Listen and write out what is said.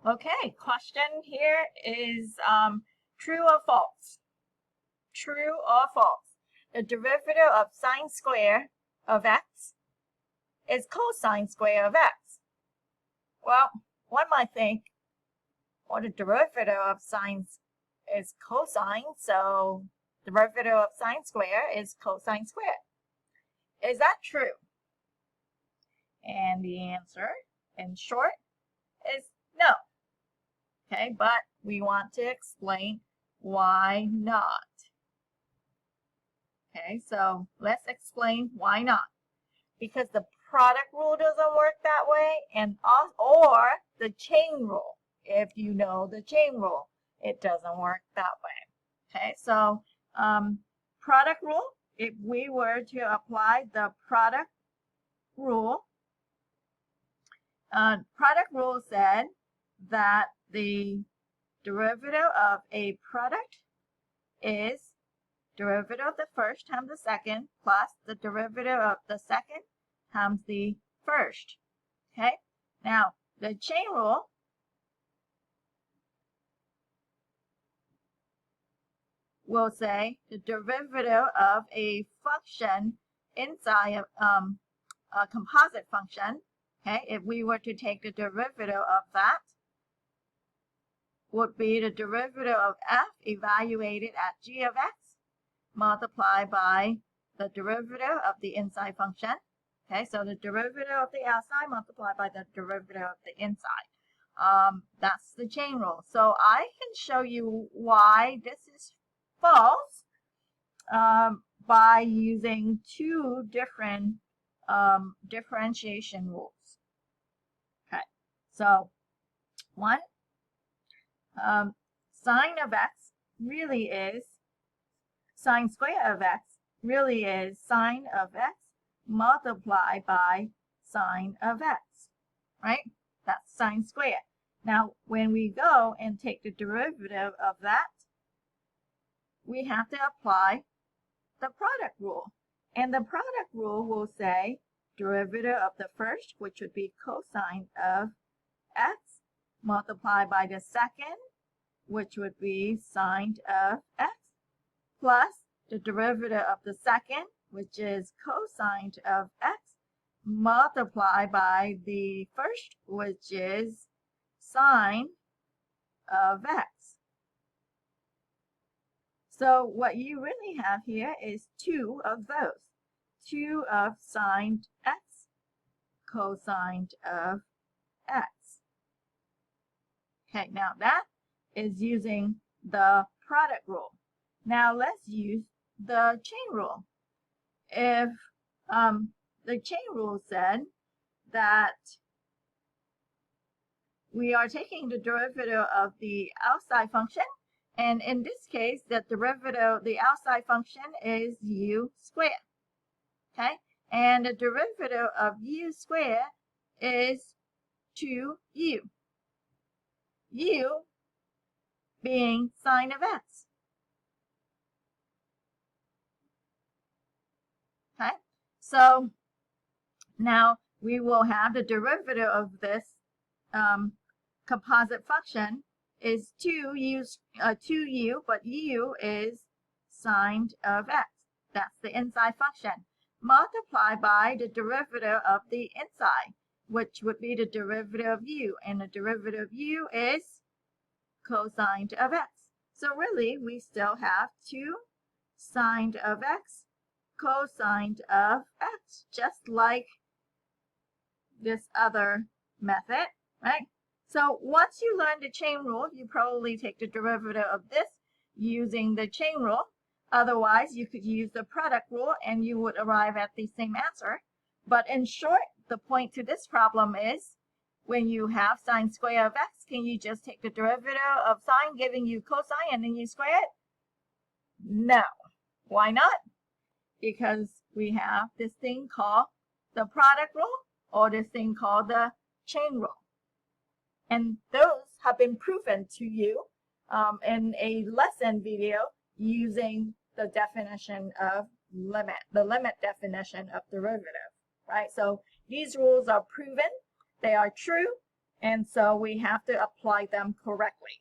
Okay, question here is true or false? True or false? The derivative of sine square of x is cosine square of x. Well, one might think, well, the derivative of sine is cosine, so derivative of sine square is cosine square. Is that true? And the answer, in short, is no. Okay, but we want to explain why not. Okay, so let's explain why not. Because the product rule doesn't work that way, and or the chain rule. If you know the chain rule, it doesn't work that way. Okay, so product rule, if we were to apply the product rule said that the derivative of a product is derivative of the first times the second plus the derivative of the second times the first. Okay, now the chain rule will say the derivative of a function inside of a composite function. Okay, if we were to take the derivative of that, would be the derivative of f evaluated at g of x multiplied by the derivative of the inside function. Okay, so the derivative of the outside multiplied by the derivative of the inside. That's the chain rule. So I can show you why this is false by using two different differentiation rules. Okay, so one, sine of x really is sine square of x really is sine of x multiplied by sine of x, right? That's sine square. Now, when we go and take the derivative of that, we have to apply the product rule. And the product rule will say derivative of the first, which would be cosine of x, multiplied by the second, which would be sine of x, plus the derivative of the second, which is cosine of x, multiplied by the first, which is sine of x. So what you really have here is two of those. Two of sine x, cosine of x. Okay, now that is using the product rule. Now let's use the chain rule. If the chain rule said that we are taking the derivative of the outside function, and in this case, the derivative, the outside function is u squared. Okay, and the derivative of u squared is 2u. U being sine of x. Okay, so now we will have the derivative of this composite function is 2u, but u is sine of x. That's the inside function. Multiplied by the derivative of the inside, which would be the derivative of u, and the derivative of u is cosine of x. So really, we still have 2 sine of x, cosine of x, just like this other method, right? So once you learn the chain rule, you probably take the derivative of this using the chain rule. Otherwise, you could use the product rule and you would arrive at the same answer. But in short, the point to this problem is when you have sine square of x, can you just take the derivative of sine giving you cosine and then you square it? No. Why not? Because we have this thing called the product rule or this thing called the chain rule. And those have been proven to you in a lesson video using the definition of limit, the limit definition of derivative, right? So these rules are proven, they are true, And so we have to apply them correctly.